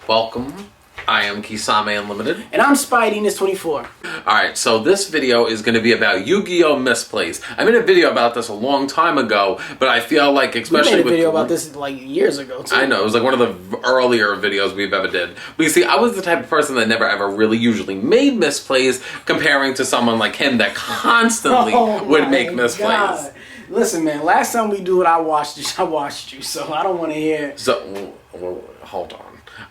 Welcome. I am Kisame Unlimited. And I'm Spidey24. Alright, so this video is going to be about Yu-Gi-Oh! Misplays. I made a video about this a long time ago, but I feel like especially we made a video about this like years ago too. I know, it was like one of the earlier videos we've ever did. But you see, I was the type of person that never ever really usually made misplays comparing to someone like him that constantly would make misplays. God. Listen, man, last time we do it, I watched you, so I don't want to hear. So, well, hold on.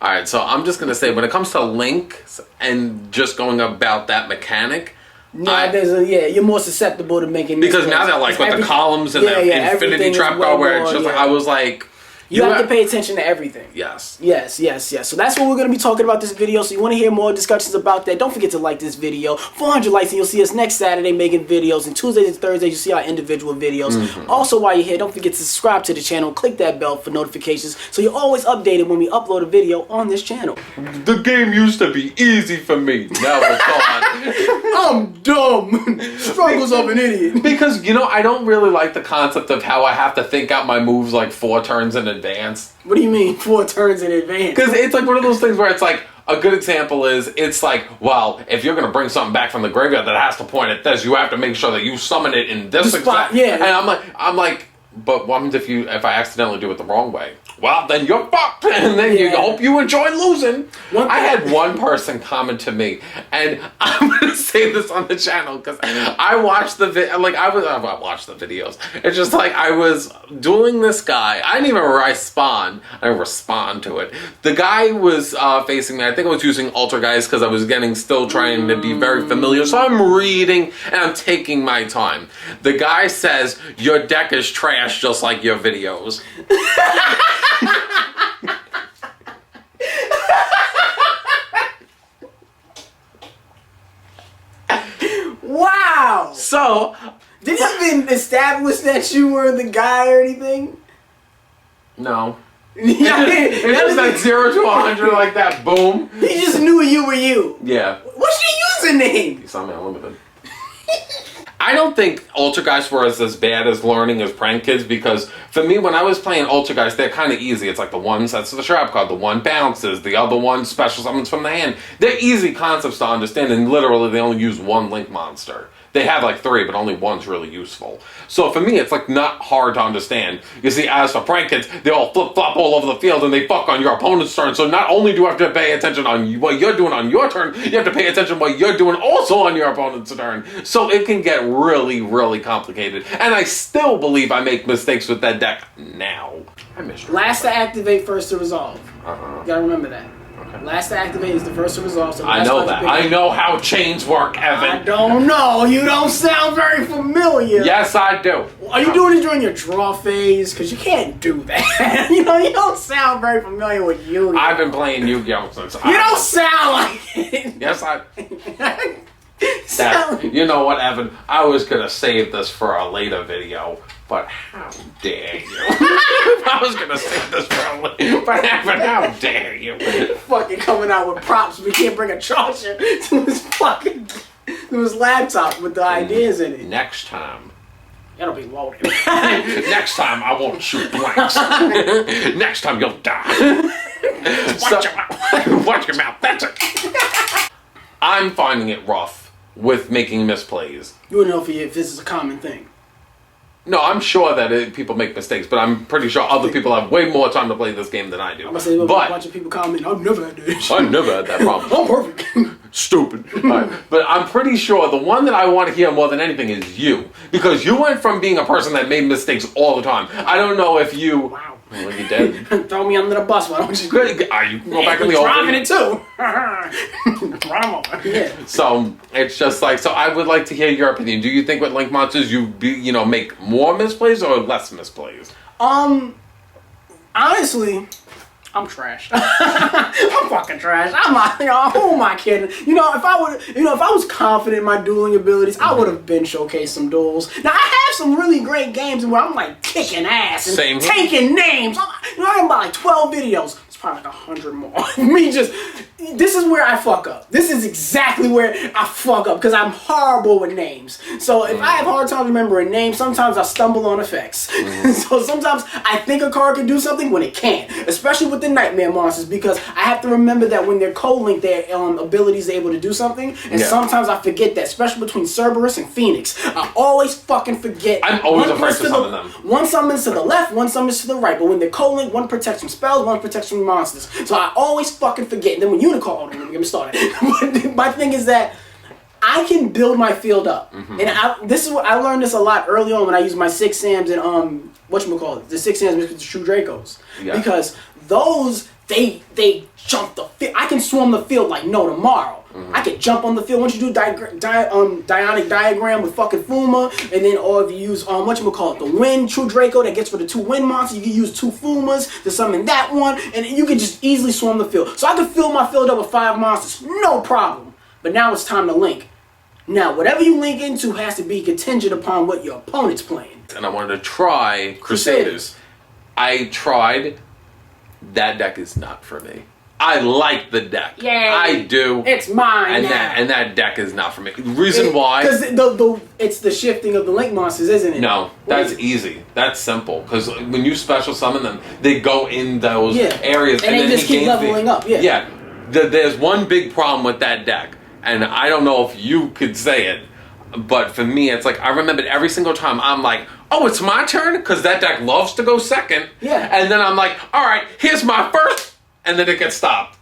Alright, so I'm just going to say, when it comes to links and just going about that mechanic, you're more susceptible to making because now they're like with the columns and the infinity trap card where it's just like, I was like... You have to pay attention to everything. Yes. Yes. So that's what we're going to be talking about this video. So you want to hear more discussions about that, don't forget to like this video. 400 likes and you'll see us next Saturday making videos. And Tuesdays and Thursdays you'll see our individual videos. Also, while you're here, don't forget to subscribe to the channel. Click that bell for notifications so you're always updated when we upload a video on this channel. The game used to be easy for me. Now it's gone. I'm dumb. Struggles of an idiot. Because, you know, I don't really like the concept of how I have to think out my moves like 4 turns in advance. What do you mean 4 turns in advance? Because it's like one of those things where it's like, a good example is, it's like, well, if you're going to bring something back from the graveyard that has to point at this, you have to make sure that you summon it in this spot. And I'm like, but what happens if I accidentally do it the wrong way? Well, then you're fucked, and then you hope you enjoy losing. I had one person comment to me, and I'm gonna say this on the channel because I watched the I watched the videos. It's just like I was dueling this guy. I didn't even respond. I didn't respond to it. The guy was facing me. I think I was using Alter Guys because I was still trying to be very familiar. So I'm reading and I'm taking my time. The guy says, "Your deck is trash, just like your videos." Wow! So, did it even establish that you were the guy or anything? No. It just like 0 to 100 like that, boom. He just knew you were you. Yeah. What's your username? Kisame Unlimited. I don't think Ultra Guys were as bad as learning as Prank Kids, because for me, when I was playing Ultra Guys, they're kind of easy. It's like the one sets the trap card, the one bounces, the other one special summons from the hand. They're easy concepts to understand, and literally they only use 1 Link monster. They have like 3, but only 1's really useful. So for me, it's like not hard to understand. You see, as for Prank Kids, they all flip-flop all over the field and they fuck on your opponent's turn. So not only do you have to pay attention on what you're doing on your turn, you have to pay attention what you're doing also on your opponent's turn. So it can get really, really complicated. And I still believe I make mistakes with that deck now. I missed last to activate, first to resolve. You gotta remember that. Last to activate is the first to resolve. So I know that. I know how chains work, Evan. I don't know. You don't sound very familiar. Yes, I do. Are you doing it during your draw phase? Because you can't do that. You don't sound very familiar with Yu-Gi-Oh. I've been playing Yu-Gi-Oh since You don't sound like it. Yes, you know what, Evan? I was going to save this for a later video, but how dare you? I was going to save this for a later, but Evan, how dare you? Fucking coming out with props. We can't bring a charger to his laptop with the ideas in it. Next time. That'll be loaded. Next time I won't shoot blanks. Next time you'll die. Watch your mouth. That's it. I'm finding it rough with making misplays. You wouldn't know if this is a common thing. No, I'm sure that people make mistakes, but I'm pretty sure other people have way more time to play this game than I do. I'm gonna say a bunch of people comment, I've never had that. I've never had that problem. I'm perfect. Stupid. Right. But I'm pretty sure the one that I want to hear more than anything is you. Because you went from being a person that made mistakes all the time. I don't know if you... Wow. Well, you did. Throw me under the bus, why don't you... You can go back in the old driving it too. Run them over. Yeah. So, it's just like... So, I would like to hear your opinion. Do you think with Link Monsters you make more misplays or less misplays? Honestly... I'm trash. I'm fucking trash. I'm not, who am I kidding? If I was confident in my dueling abilities, I would have been showcased some duels. Now, I have some really great games where I'm like kicking ass and taking names. I have about like 12 videos. It's probably like 100 more. Me just, this is where I fuck up. This is exactly where I fuck up because I'm horrible with names. So if I have a hard time remembering names, sometimes I stumble on effects. So sometimes I think a card can do something when it can't, especially with the Nightmare monsters, because I have to remember that when they're co-linked, their abilities are able to do something, and sometimes I forget that, especially between Cerberus and Phoenix. I always fucking forget. I'm always afraid to summon them. One summons to the left, one summons to the right, but when they're co-linked, one protects from spells, one protects from monsters. So I always fucking forget. And then when Unicorn, don't get me started. But my thing is that I can build my field up, and this is what I learned this a lot early on when I used my 6 Sams and whatchamacallit, the 6 Sams with the True Dracos, because those they jump the field. I can swarm the field like no tomorrow. I can jump on the field. Once you do Dionic Diagram with fucking Fuma, and then or if you use whatchamacallit, the Wind True Draco that gets for the 2 Wind monsters, you can use 2 Fumas to summon that one, and you can just easily swarm the field. So I can fill my field up with 5 monsters, no problem. But now it's time to link. Now, whatever you link into has to be contingent upon what your opponent's playing. And I wanted to try Crusaders. I tried. That deck is not for me. I like the deck. Yay. I do. It's mine now. And that deck is not for me. The reason why... Because it's the shifting of the link monsters, isn't it? No, that's easy. That's simple. Because when you special summon them, they go in those areas. And they just keep leveling up. Yeah. There's one big problem with that deck. And I don't know if you could say it. But for me, it's like, I remember every single time I'm like, oh, it's my turn? Because that deck loves to go second. Yeah. And then I'm like, all right, here's my first. And then it gets stopped.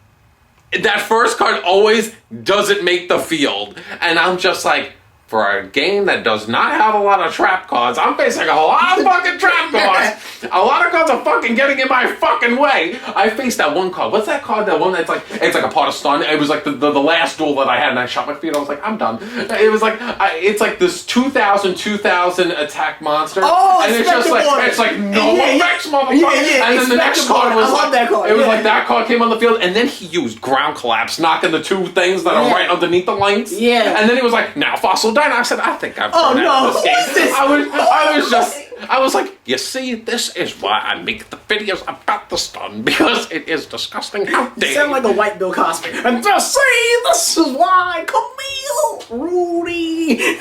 That first card always doesn't make the field. And I'm just like, for a game that does not have a lot of trap cards, I'm facing a lot of fucking trap cards. A lot of cards are fucking getting in my fucking way. I faced that one card. What's that card? That one that's like, it's like a pot of stun. It was like the last duel that I had, and I shot my feet. I was like, I'm done. It was like, it's like this 2000 attack monster. Oh, and it's just like, it's like, no effects, motherfucker. And then the next card was like, that card. It was like that card came on the field, and then he used ground collapse, knocking the 2 things that are right underneath the links. Yeah. And then he was like, now fossil die. And I said, I think I've done this game. I was like, you see, this is why I make the videos about the stun, because it is disgusting. How dare you sound like a white Bill Cosby. And just see, this is why Camille, Rudy.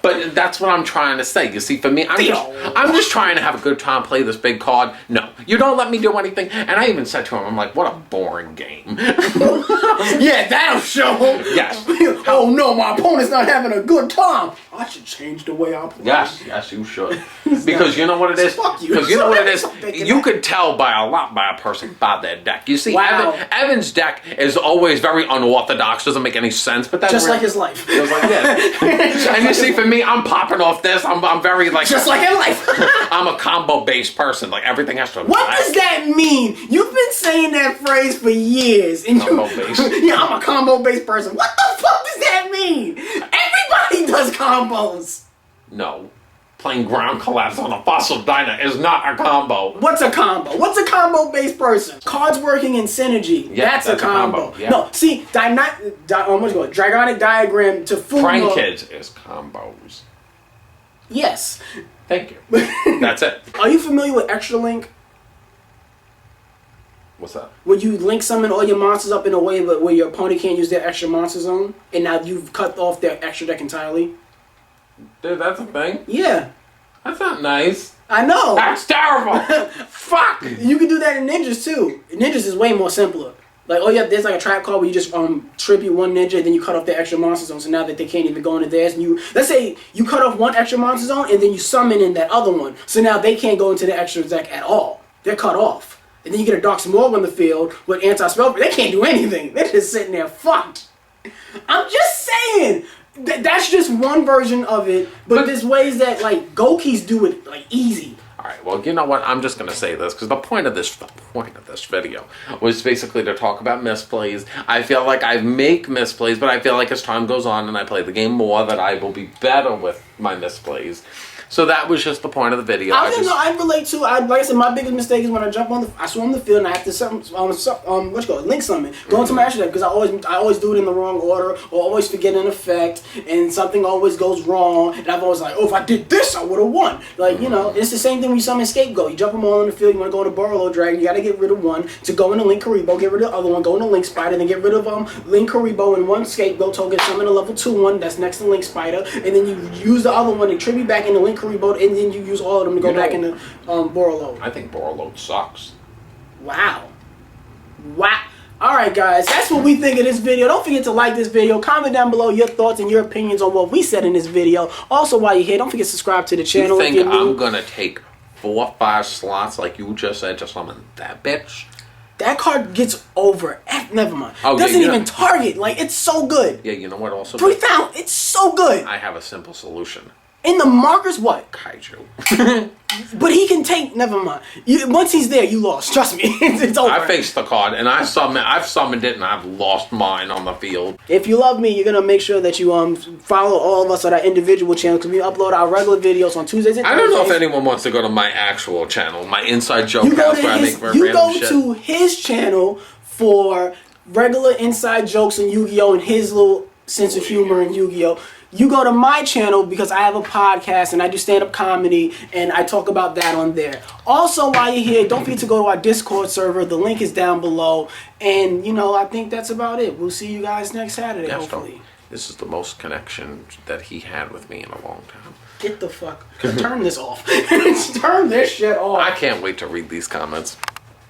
But that's what I'm trying to say. You see, for me, I'm just trying to have a good time, play this big card. No, you don't let me do anything. And I even said to him, I'm like, what a boring game. Yeah, that'll show. Yes. Oh no, my opponent's not having a good time. I should change the way I play. Yes, you should. Because you know what it is? Fuck you. Because you know what it is? You could tell by a person by their deck. You see, Evan's deck is always very unorthodox, doesn't make any sense, but that's just like his life. Just like this. And you see, for me, I'm popping off this. I'm very like just like in life. I'm a combo-based person. Like everything has to. What does that mean? You've been saying that phrase for years. And combo-based. Yeah, I'm a combo-based person. What the fuck does that mean? Everybody does combos. No. Playing ground collapse on a fossil diner is not a combo. What's a combo? What's a combo-based person? Cards working in synergy. Yeah, that's a combo. Yeah. No, see, Dragonic Diagram to Fuma. Prank Kids is combos. Yes. Thank you. That's it. Are you familiar with Extra Link? What's that? Where you link summon all your monsters up in a way where your opponent can't use their extra monster zone, and now you've cut off their extra deck entirely? Dude, that's a thing? Yeah. That's not nice. I know. That's terrible. Fuck. You can do that in Ninjas too. Ninjas is way more simpler. Like, there's like a trap card where you just tribute one ninja, and then you cut off their extra monster zone, so now that they can't even go into theirs, and let's say you cut off one extra monster zone, and then you summon in that other one, so now they can't go into the extra deck at all. They're cut off. And then you get a Dark Smorg on the field with anti-spell, but they can't do anything. They're just sitting there fucked. I'm just saying. That's just one version of it, but there's ways that like Gokis do it like easy. All right, well, you know what? I'm just gonna say this because the point of this video was basically to talk about misplays. I feel like I make misplays, but I feel like as time goes on and I play the game more, that I will be better with my misplays. So that was just the point of the video. I relate to. Like I said, my biggest mistake is when I jump on I swim the field and I have to link summon, go into master deck because I always do it in the wrong order or always forget an effect and something always goes wrong and I've always like, oh, if I did this, I would have won. Like it's the same thing when you summon Scapegoat. You jump them all on the field. You want to go into Burlow Dragon. You got to get rid of one to go into Link Karibo. Get rid of the other one. Go into Link Spider. Then get rid of Link Karibo and one Scapegoat token. Summon a level 2 one that's next to Link Spider, and then you use the other one to tribute back into Link Karibo, and then you use all of them to go back into Borreload. I think Borreload sucks. Wow. Alright guys, that's what we think of this video. Don't forget to like this video. Comment down below your thoughts and your opinions on what we said in this video. Also, while you're here, don't forget to subscribe to the channel. You think I'm going to take 4 or 5 slots like you just said to summon that bitch? That card gets over. Never mind. Oh, doesn't even target. Like, it's so good. Yeah, you know what also? 3,000. It's so good. I have a simple solution. In the markers, what? Kaiju. But he can take. Never mind. Once he's there, you lost. Trust me. It's over. I faced the card and I've summoned it and I've lost mine on the field. If you love me, you're gonna make sure that you follow all of us on our individual channels because we upload our regular videos on Tuesdays and Thursdays. I don't know if anyone wants to go to my actual channel, my Inside Joke you house where I make random shit. You go to his channel for regular inside jokes and Yu-Gi-Oh! And his little sense of humor in Yu-Gi-Oh! You go to my channel because I have a podcast and I do stand-up comedy and I talk about that on there. Also, while you're here, don't forget to go to our Discord server. The link is down below. And, I think that's about it. We'll see you guys next Saturday, hopefully. This is the most connection that he had with me in a long time. Get the fuck... Turn this off. Turn this shit off. I can't wait to read these comments.